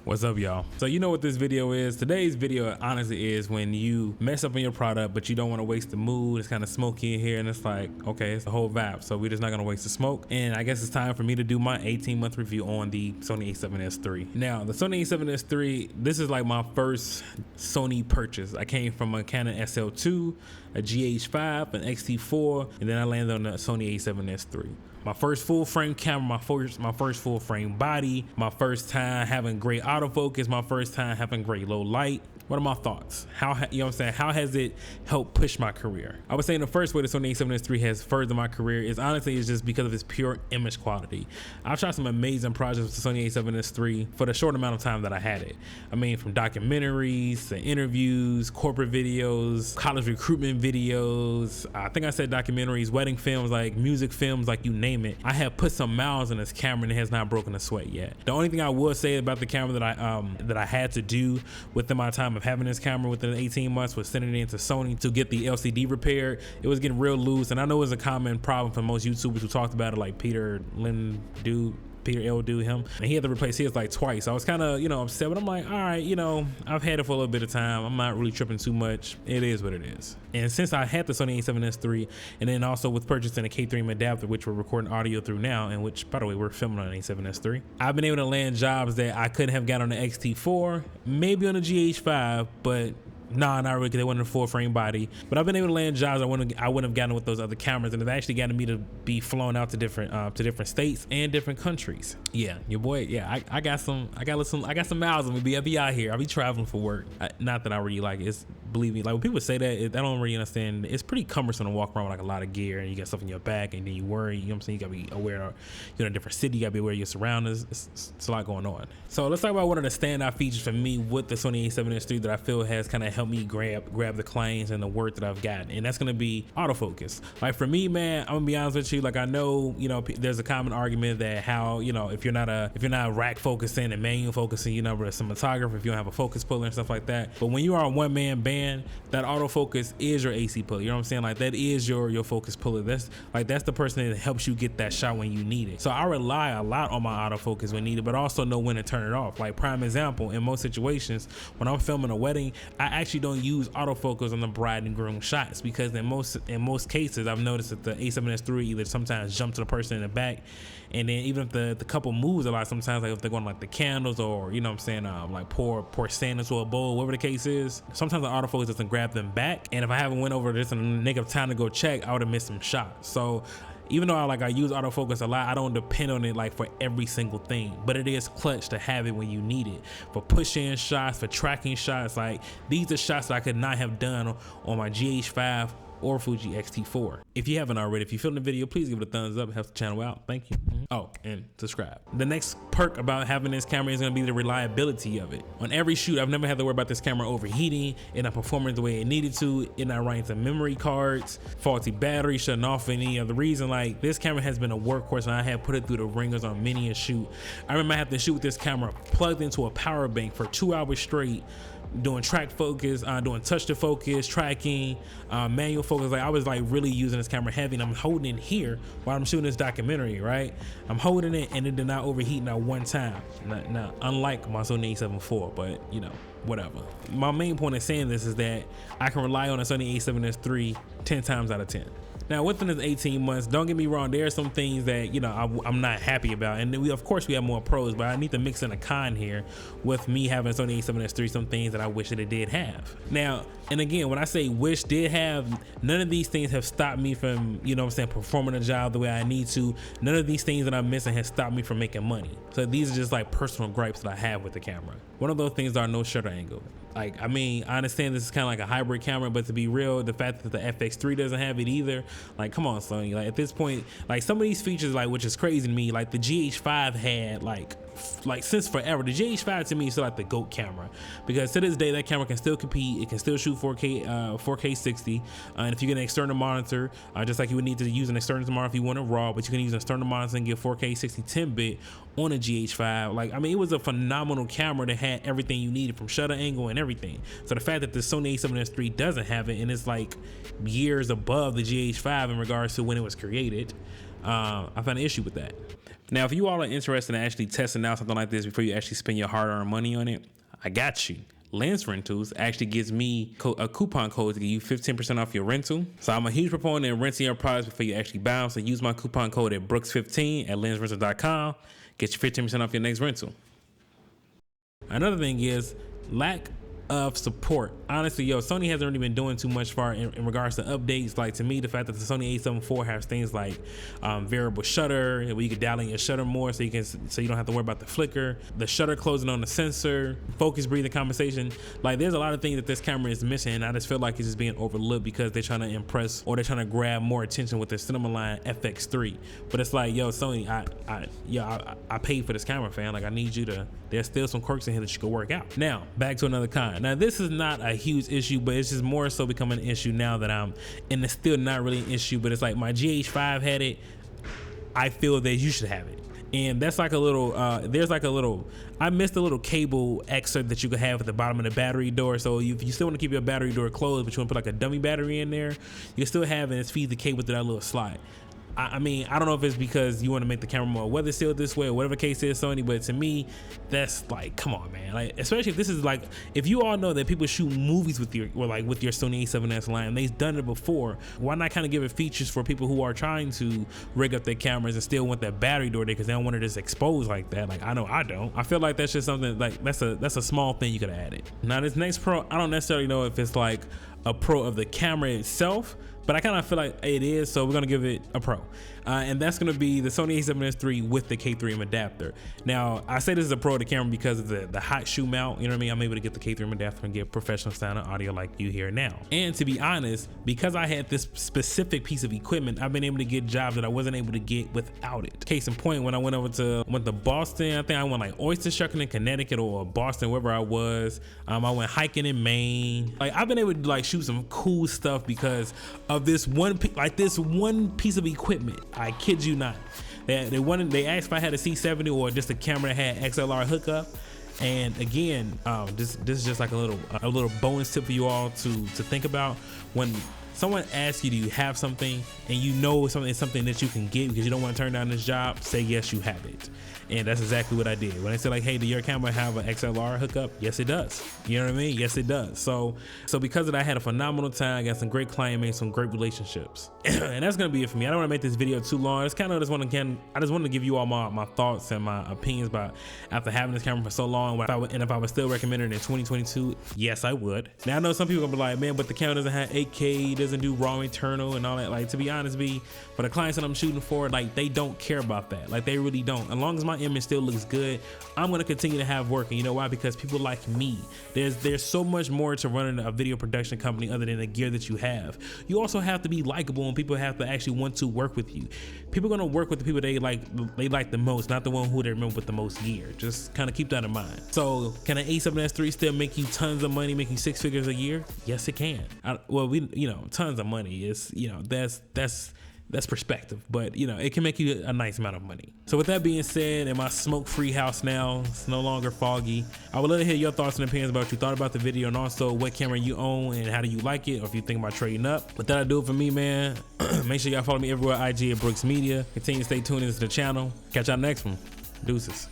What's up, y'all? So you know what this video is? Today's video honestly is when you mess up on your product, but you don't want to waste the mood. It's kind of smoky in here and it's like, okay, it's the whole vibe. So we're just not going to waste the smoke. And I guess it's time for me to do my 18-month review on the Sony A7S III. Now, the Sony A7S III, this is like my first Sony purchase. I came from a Canon SL2, a GH5, an X-T4, and then I landed on the Sony A7S III. My first full frame camera, my first full frame body, my first time having great autofocus, my first time having great low light. What are my thoughts? How, you know what I'm saying? How has it helped push my career? I would say the first way the Sony A7S III has furthered my career is honestly just because of its pure image quality. I've shot some amazing projects with the Sony A7S III for the short amount of time that I had it. I mean, from documentaries to interviews, corporate videos, college recruitment videos. I think I said documentaries, wedding films, like music films, like you name it. I have put some miles in this camera and it has not broken a sweat yet. The only thing I will say about the camera that I had to do within my time of having this camera within 18 months was sending it into Sony to get the LCD repaired. It was getting real loose, and I know it was a common problem for most YouTubers who talked about it, like Peter L. him, and he had to replace his like twice. I was kind of, upset, but I'm like, all right, I've had it for a little bit of time. I'm not really tripping too much. It is what it is. And since I had the Sony A7S III, and then also with purchasing a K3M adapter, which we're recording audio through now, and which, by the way, we're filming on an A7S III, I've been able to land jobs that I couldn't have got on the X-T4, maybe on the GH5, but nah, not really, because they wanted a full frame body. But I've been able to land jobs I wouldn't have gotten with those other cameras, and it's actually gotten me to be flown out to different states and different countries. Yeah, your boy. Yeah, I got some miles on me. I be out here. I be traveling for work. Not that I really like it. It's, believe me, like when people say that, I don't really understand. It's pretty cumbersome to walk around with like a lot of gear, and you got stuff in your back, and then you worry. You know what I'm saying? You gotta be aware of, you're in a different city. You gotta be aware of your surroundings. It's a lot going on. So let's talk about one of the standout features for me with the Sony A7S III that I feel has kind of helped me grab the claims and the work that I've gotten, and that's gonna be autofocus. Like for me, man, I'm gonna be honest with you. Like I know, there's a common argument that how, if you're not rack focusing and manual focusing, but a cinematographer, if you don't have a focus puller and stuff like that. But when you are a one-man band, that autofocus is your AC puller. You know what I'm saying? Like that is your focus puller. That's the person that helps you get that shot when you need it. So I rely a lot on my autofocus when needed, but also know when to turn it off. Like prime example, in most situations, when I'm filming a wedding, I actually don't use autofocus on the bride and groom shots, because in most cases I've noticed that the A7S III either sometimes jump to the person in the back, and then even if the couple moves a lot, sometimes like if they're going like the candles, or like pour sand into a bowl, whatever the case is, sometimes the autofocus doesn't grab them back, and if I haven't went over this in a nick of time to go check, I would have missed some shots. So even though I use autofocus a lot, I don't depend on it like for every single thing, but it is clutch to have it when you need it for push-in shots, for tracking shots. Like these are shots that I could not have done on my GH5 or Fuji X-T4. If you haven't already, if you filmed the video, please give it a thumbs up. It helps the channel out. Thank you. Oh, and subscribe. The next perk about having this camera is gonna be the reliability of it. On every shoot, I've never had to worry about this camera overheating, it not performing the way it needed to, it not running to memory cards, faulty battery, shutting off for any other reason. Like this camera has been a workhorse, and I have put it through the ringers on many a shoot. I remember I had to shoot with this camera plugged into a power bank for 2 hours straight, doing track focus, doing touch to focus, tracking, manual focus. Like I was like really using this camera heavy, and I'm holding it here while I'm shooting this documentary, right? I'm holding it and it did not overheat not one time. Now, unlike my Sony A7 IV, but whatever. My main point in saying this is that I can rely on a Sony A7S III 10 times out of 10. Now, within this 18 months, don't get me wrong, there are some things that, I'm not happy about. And of course, we have more pros, but I need to mix in a con here with me having Sony A7S III, some things that I wish that it did have. Now, and again, when I say wish did have, none of these things have stopped me from, performing a job the way I need to. None of these things that I'm missing has stopped me from making money. So these are just like personal gripes that I have with the camera. One of those things are no shutter angle. Like, I mean, I understand this is kind of like a hybrid camera, but to be real, the fact that the FX3 doesn't have it either, like, come on, Sony. Like, at this point, like, some of these features, like, which is crazy to me, like, the GH5 had, like since forever, the GH5 to me is still like the GOAT camera, because to this day, that camera can still compete. It can still shoot 4K 60, and if you get an external monitor, just like you would need to use an external monitor if you want it raw, but you can use an external monitor and get 4K 60 10-bit on a GH5. Like, I mean, it was a phenomenal camera that had everything you needed from shutter angle and everything. So the fact that the Sony A7S III doesn't have it, and it's like years above the GH5 in regards to when it was created, I found an issue with that. Now, if you all are interested in actually testing out something like this before you actually spend your hard-earned money on it, I got you. Lens Rentals actually gives me a coupon code to give you 15% off your rental. So I'm a huge proponent of renting your products before you actually buy them. So use my coupon code at Brooks15 at lensrentals.com. Get you 15% off your next rental. Another thing is lack of support. Honestly, Sony hasn't really been doing too much far in regards to updates. Like, to me, the fact that the Sony A7 IV has things like variable shutter, where you can dial in your shutter more, so you don't have to worry about the flicker, the shutter closing on the sensor, focus breathing compensation. Like, there's a lot of things that this camera is missing, and I just feel like it's just being overlooked because they're trying to impress, or they're trying to grab more attention with their cinema line FX3. But it's like, Sony, I paid for this camera, fam. Like, I need you to. There's still some quirks in here that you can work out. Now, back to another con. Now, this is not a huge issue, but it's just more so becoming an issue now that and it's still not really an issue, but it's like my GH5 had it. I feel that you should have it. And that's like a little, I missed a little cable excerpt that you could have at the bottom of the battery door. So if you still want to keep your battery door closed, but you want to put like a dummy battery in there, you can still have it and feed the cable to that little slide. I mean, I don't know if it's because you want to make the camera more weather sealed this way or whatever case is, Sony, but to me, that's like, come on, man. Like, especially if this is like, if you all know that people shoot movies with your Sony A7S line, they've done it before, why not kind of give it features for people who are trying to rig up their cameras and still want that battery door there because they don't want it just exposed like that? Like, I know I don't. I feel like that's just something like, that's a small thing you could have added. Now, this next pro, I don't necessarily know if it's like a pro of the camera itself, but I kind of feel like it is, so we're gonna give it a pro. And that's gonna be the Sony A7S III with the K3M adapter. Now, I say this is a pro of the camera because of the hot shoe mount, you know what I mean? I'm able to get the K3M adapter and get professional sound and audio like you hear now. And to be honest, because I had this specific piece of equipment, I've been able to get jobs that I wasn't able to get without it. Case in point, when I went to Boston, I think I went like oyster shucking in Connecticut or Boston, wherever I was. I went hiking in Maine. Like, I've been able to like shoot some cool stuff because of this one piece of equipment. I kid you not. They asked if I had a C70 or just a camera that had XLR hookup. And again, this is just like a little bonus tip for you all to think about. When someone asks you, do you have something, and you know something that you can get because you don't want to turn down this job, say yes, you have it. And that's exactly what I did. When they said like, hey, do your camera have an XLR hookup? Yes, it does. You know what I mean? Yes, it does. So because of that, I had a phenomenal time. I got some great clients, made some great relationships. And that's gonna be it for me. I don't want to make this video too long. I just wanted to give you all my thoughts and my opinions about after having this camera for so long. If I would still recommend it in 2022, yes, I would. Now I know some people are gonna be like, man, but the camera doesn't have 8K, doesn't do raw internal and all that. Like, to be honest, for the clients that I'm shooting for, like, they don't care about that. Like, they really don't. As long as my image still looks good, I'm gonna continue to have work. And you know why? Because people like me. There's so much more to running a video production company other than the gear that you have. You also have to be likable, and people have to actually want to work with you. People are gonna work with the people they like the most, not the one who they remember with the most gear. Just kind of keep that in mind. So can an A7S III still make you tons of money, make you 6 figures a year? Yes, it can. Tons of money is, that's perspective, but it can make you a nice amount of money. So with that being said, in my smoke-free house now, it's no longer foggy, I would love to hear your thoughts and opinions about what you thought about the video, and also what camera you own and how do you like it, or if you think about trading up. But that'll do it for me, man. Make sure y'all follow me everywhere, IG at Brookssmedia. Continue to stay tuned into the channel. Catch y'all next one. Deuces.